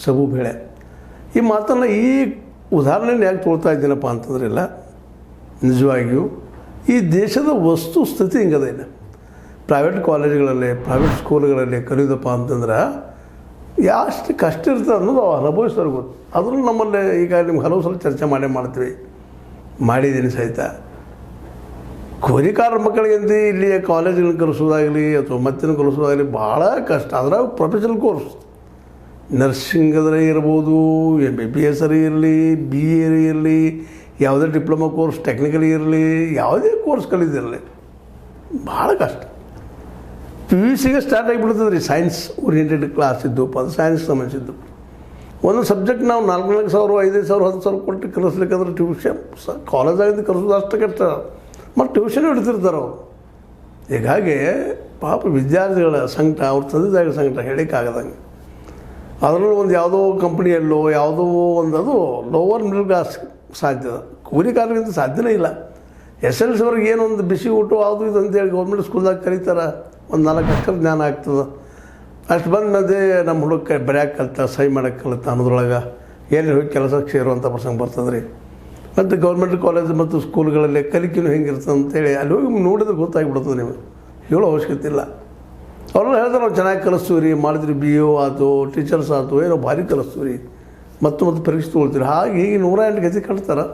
ಸಬು ಬೇಳೆ. ಈ ಮಾತನ್ನು ಈ ಉದಾಹರಣೆಯನ್ನು ಯಾಕೆ ತೊಗೊಳ್ತಾ ಇದ್ದೀನಪ್ಪ ಅಂತಂದ್ರೆ ಇಲ್ಲ, ನಿಜವಾಗಿಯೂ ಈ ದೇಶದ ವಸ್ತು ಸ್ಥಿತಿ ಹಿಂಗದ. ಇಲ್ಲ ಪ್ರೈವೇಟ್ ಕಾಲೇಜುಗಳಲ್ಲಿ ಪ್ರೈವೇಟ್ ಸ್ಕೂಲ್ಗಳಲ್ಲಿ ಕಲಿಯೋದಪ್ಪ ಅಂತಂದ್ರೆ ಎಷ್ಟು ಕಷ್ಟ ಇರ್ತದೆ ಅನ್ನೋದು ಅನುಭವಿಸೋರು ಗೊತ್ತು. ಅದನ್ನು ನಮ್ಮಲ್ಲಿ ಈಗ ನಿಮ್ಗೆ ಹಲವು ಸಲ ಚರ್ಚೆ ಮಾಡಿದ್ದೀನಿ ಸಹಿತ. ಕೂಲಿಕಾರ ಮಕ್ಕಳಿಗಂತ ಇಲ್ಲಿ ಕಾಲೇಜ್ಗಳನ್ನ ಕಲಿಸೋದಾಗಲಿ ಅಥವಾ ಮತ್ತಿನ ಕಲಿಸೋದಾಗಲಿ ಭಾಳ ಕಷ್ಟ. ಅದ್ರಾಗ ಪ್ರೊಫೆಷನಲ್ ಕೋರ್ಸ್ ನರ್ಸಿಂಗದ್ರೆ ಇರ್ಬೋದು, MBBS ಇರಲಿ, BA ಇರಲಿ, ಯಾವುದೇ ಡಿಪ್ಲೊಮಾ ಕೋರ್ಸ್ ಟೆಕ್ನಿಕಲ್ ಇರಲಿ, ಯಾವುದೇ ಕೋರ್ಸ್ ಕಲಿದಿರಲಿ ಭಾಳ ಕಷ್ಟ. PUC ಸ್ಟಾರ್ಟ್ ಆಗಿಬಿಡ್ತದೆ ರೀ. ಸೈನ್ಸ್ ಓರಿಯೆಂಟೆಡ್ ಕ್ಲಾಸ್ ಇದ್ದು, ಅದು ಸೈನ್ಸ್ ಸಂಬಂಧಿಸಿದ್ದು. ಒಂದು ಸಬ್ಜೆಕ್ಟ್ ನಾವು 4,000, 5,000, 10,000 ಕೊಟ್ಟು ಕಲಿಸ್ಲಿಕ್ಕಂದ್ರೆ ಟ್ಯೂಷನ್ ಕಾಲೇಜಾಗಿದ್ದು ಕಲಿಸೋದು ಅಷ್ಟು ಕಷ್ಟ. ಮತ್ತು ಟ್ಯೂಷನ್ ಹಿಡ್ತಿರ್ತಾರೆ ಅವರು. ಹೀಗಾಗಿ ಪಾಪ ವಿದ್ಯಾರ್ಥಿಗಳ ಸಂಕಟ, ಅವ್ರ ತಂದೆದಾಗಿರೋ ಸಂಕಟ ಹೇಳಿಕ್ಕಾಗದಂಗೆ. ಅದರಲ್ಲೂ ಒಂದು ಯಾವುದೋ ಕಂಪ್ನಿಯಲ್ಲೋ ಯಾವುದೋ ಒಂದು ಅದು ಲೋವರ್ ಮಿಡಲ್ ಕ್ಲಾಸ್ ಸಾಧ್ಯ, ಕೂಲಿಕಾರರಿಗಿಂತ ಸಾಧ್ಯನೇ ಇಲ್ಲ. SLC ಅವ್ರಿಗೆ ಏನೊಂದು ಬಿಸಿ ಊಟ ಅದು ಇದು ಅಂತೇಳಿ ಗೌರ್ಮೆಂಟ್ ಸ್ಕೂಲ್ದಾಗ ಕಲಿತಾರೆ, ಒಂದು 4 ಅಕ್ಷರ ಜ್ಞಾನ ಆಗ್ತದೆ. ಅಷ್ಟು ಬಂದದೇ ನಮ್ಮ ಹುಡುಗ ಬರೆಯೋಕೆ ಕಲಿತ, ಸಹಿ ಮಾಡೋಕ್ಕೆ ಕಲಿತ ಅನ್ನೋದ್ರೊಳಗೆ ಎಲ್ಲಿ ಹೋಗಿ ಕೆಲಸಕ್ಕೆ ಸೇರುವಂಥ ಪ್ರಸಂಗ ಬರ್ತದೆ ರೀ. ಮತ್ತು ಗೌರ್ಮೆಂಟ್ ಕಾಲೇಜ್ ಮತ್ತು ಸ್ಕೂಲ್ಗಳಲ್ಲಿ ಕಲಿಕೆನೂ ಹೆಂಗಿರ್ತದೆ ಅಂತೇಳಿ ಅಲ್ಲಿ ಹೋಗಿ ನೋಡಿದ್ರೆ ಗೊತ್ತಾಗಿಬಿಡ್ತದೆ. ನಿಮಗೆ ಹೇಳೋ ಅವಶ್ಯಕತೆ ಇಲ್ಲ. ಅವ್ರೆಲ್ಲ ಹೇಳಿದ್ರೆ ನಾವು ಚೆನ್ನಾಗಿ ಕಲಿಸ್ತೀವಿ ರೀ, ಮಾಡಿದ್ರಿ BO ಆಯ್ತು, ಟೀಚರ್ಸ್ ಆಯ್ತು, ಏನೋ ಭಾರಿ ಕಲಿಸ್ತೀವಿ ರೀ, ಮತ್ತು ಪರೀಕ್ಷೆ ತೊಗೊಳ್ತೀವಿ. ಹಾಗೆ ಹೀಗೆ 108 ಗತಿ ಕಟ್ತಾರೆ.